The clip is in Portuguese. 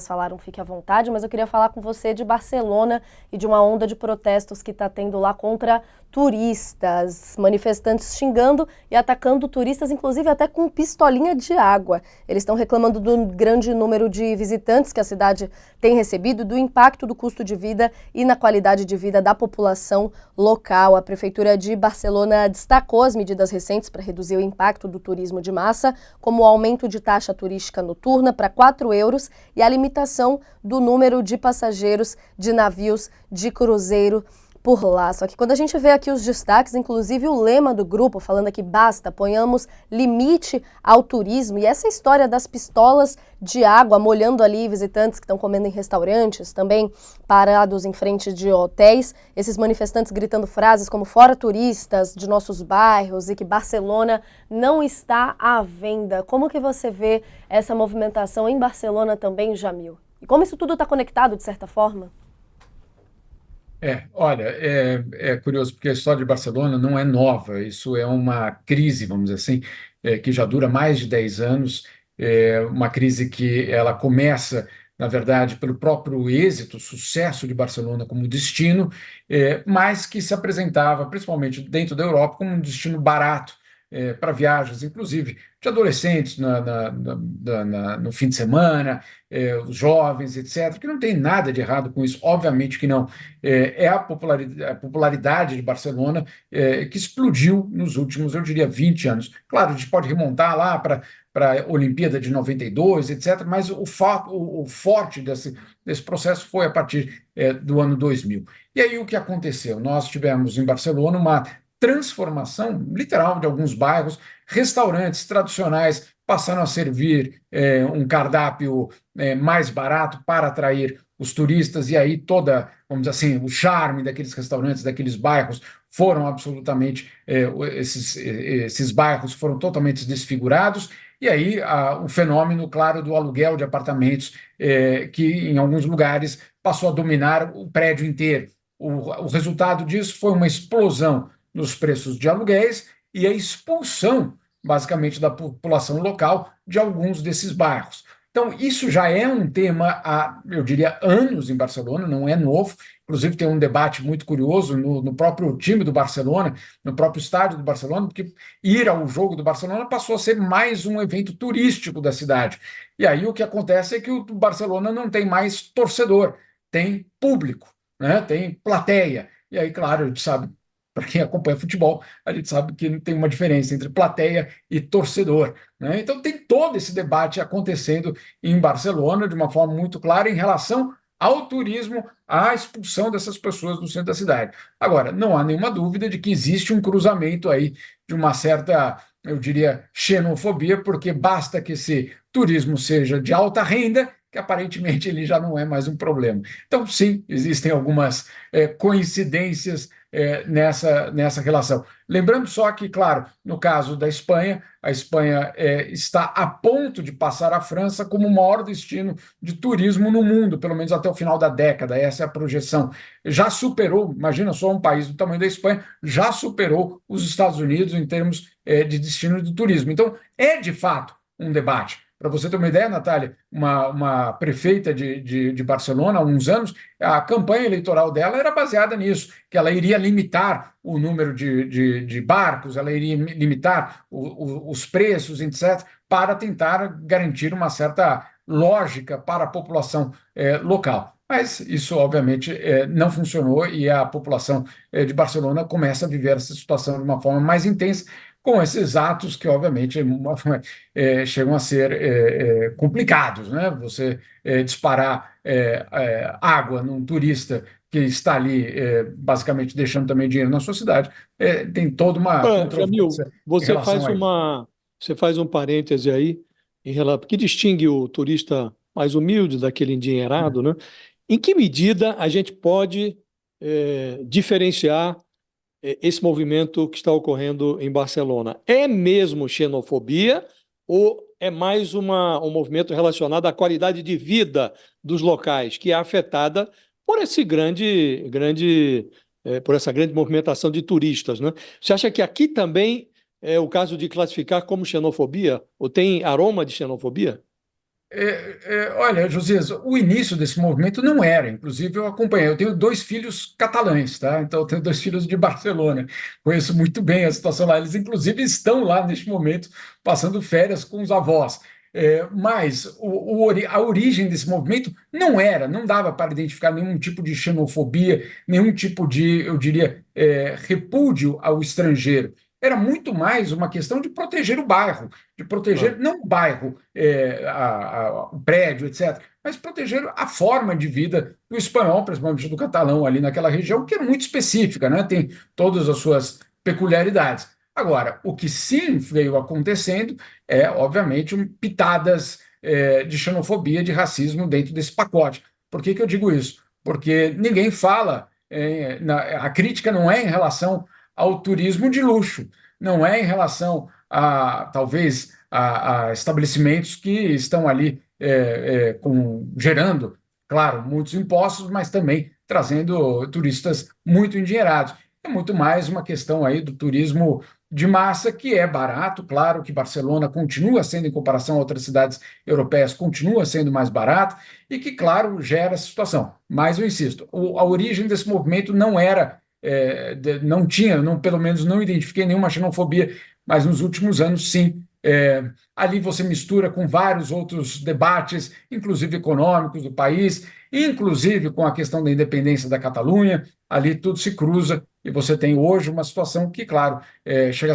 colegas falaram, fique à vontade, mas eu queria falar com você de Barcelona e de uma onda de protestos que está tendo lá contra turistas, manifestantes xingando e atacando turistas, inclusive até com pistolinha de água. Eles estão reclamando do grande número de visitantes que a cidade tem recebido, do impacto do custo de vida e na qualidade de vida da população local. A Prefeitura de Barcelona destacou as medidas recentes para reduzir o impacto do turismo de massa, como o aumento de taxa turística noturna para 4 euros e a limitação do número de passageiros de navios de cruzeiro por lá. Só que quando a gente vê aqui os destaques, inclusive o lema do grupo falando aqui, basta, ponhamos limite ao turismo, e essa história das pistolas de água molhando ali visitantes que estão comendo em restaurantes, também parados em frente de hotéis, esses manifestantes gritando frases como fora turistas de nossos bairros e que Barcelona não está à venda. Como que você vê essa movimentação em Barcelona também, Jamil? E como isso tudo está conectado de certa forma? Olha, é curioso porque a história de Barcelona não é nova, isso é uma crise, vamos dizer assim, que já dura mais de 10 anos, uma crise que ela começa, na verdade, pelo próprio êxito, sucesso de Barcelona como destino, mas que se apresentava, principalmente dentro da Europa, como um destino barato, para viagens, inclusive de adolescentes no fim de semana, os jovens, etc., que não tem nada de errado com isso, obviamente que não. É a popularidade de Barcelona que explodiu nos últimos, eu diria, 20 anos. Claro, a gente pode remontar lá para a Olimpíada de 92, etc., mas o forte desse processo foi a partir do ano 2000. E aí o que aconteceu? Nós tivemos em Barcelona uma transformação literal de alguns bairros, restaurantes tradicionais passaram a servir um cardápio mais barato para atrair os turistas, e aí vamos dizer assim, o charme daqueles restaurantes, daqueles bairros, foram absolutamente, esses bairros foram totalmente desfigurados, e aí o fenômeno, claro, do aluguel de apartamentos, que em alguns lugares passou a dominar o prédio inteiro. O resultado disso foi uma explosão nos preços de aluguéis e a expulsão, basicamente, da população local de alguns desses bairros. Então, isso já é um tema há, eu diria, anos em Barcelona, não é novo. Inclusive, tem um debate muito curioso no próprio time do Barcelona, no próprio estádio do Barcelona, porque ir ao jogo do Barcelona passou a ser mais um evento turístico da cidade. E aí o que acontece é que o Barcelona não tem mais torcedor, tem público, né? Tem plateia. E aí, claro, a gente sabe, para quem acompanha futebol, a gente sabe que tem uma diferença entre plateia e torcedor, né? Então tem todo esse debate acontecendo em Barcelona de uma forma muito clara em relação ao turismo, à expulsão dessas pessoas do centro da cidade. Agora, não há nenhuma dúvida de que existe um cruzamento aí de uma certa, eu diria, xenofobia, porque basta que esse turismo seja de alta renda, que aparentemente ele já não é mais um problema. Então, sim, existem algumas coincidências nessa relação. Lembrando só que, claro, no caso da Espanha, a Espanha está a ponto de passar a França como o maior destino de turismo no mundo, pelo menos até o final da década, essa é a projeção. Já superou, imagina só um país do tamanho da Espanha, já superou os Estados Unidos em termos de destino de turismo. Então, é de fato um debate. Para você ter uma ideia, Natália, uma prefeita de Barcelona, há uns anos, a campanha eleitoral dela era baseada nisso, que ela iria limitar o número de barcos, ela iria limitar os preços, etc., para tentar garantir uma certa lógica para a população local. Mas isso, obviamente, não funcionou e a população de Barcelona começa a viver essa situação de uma forma mais intensa, com esses atos que, obviamente, chegam a ser complicados, né? Você disparar água num turista que está ali, basicamente deixando também dinheiro na sua cidade, tem toda uma Jamil, controvérsia em relação a isso. você faz um parêntese aí em relação que distingue o turista mais humilde daquele endinheirado, né? Em que medida a gente pode diferenciar esse movimento que está ocorrendo em Barcelona? É mesmo xenofobia ou é mais um movimento relacionado à qualidade de vida dos locais, que é afetada por por essa grande movimentação de turistas, né? Você acha que aqui também é o caso de classificar como xenofobia? Ou tem aroma de xenofobia? Olha, Josias, o início desse movimento não era, inclusive eu acompanhei, eu tenho dois filhos catalães, tá? Então eu tenho dois filhos de Barcelona, conheço muito bem a situação lá, eles inclusive estão lá neste momento passando férias com os avós. Mas a origem desse movimento não era, não dava para identificar nenhum tipo de xenofobia, nenhum tipo de, eu diria, repúdio ao estrangeiro. Era muito mais uma questão de proteger o bairro, de proteger Claro. não o bairro, o prédio, etc., mas proteger a forma de vida do espanhol, principalmente do catalão ali naquela região, que é muito específica, né? Tem todas as suas peculiaridades. Agora, o que sim veio acontecendo é, obviamente, pitadas de xenofobia, de racismo dentro desse pacote. Por que que eu digo isso? Porque ninguém fala, a crítica não é em relação ao turismo de luxo, não é em relação a, talvez, a estabelecimentos que estão ali gerando, claro, muitos impostos, mas também trazendo turistas muito endinheirados. É muito mais uma questão aí do turismo de massa, que é barato, claro que Barcelona continua sendo, em comparação a outras cidades europeias, continua sendo mais barato, e que, claro, gera essa situação. Mas eu insisto, a origem desse movimento não era, não tinha, não, pelo menos não identifiquei nenhuma xenofobia, mas nos últimos anos, sim. Ali você mistura com vários outros debates, inclusive econômicos do país, inclusive com a questão da independência da Catalunha, ali tudo se cruza e você tem hoje uma situação que, claro, chega a ser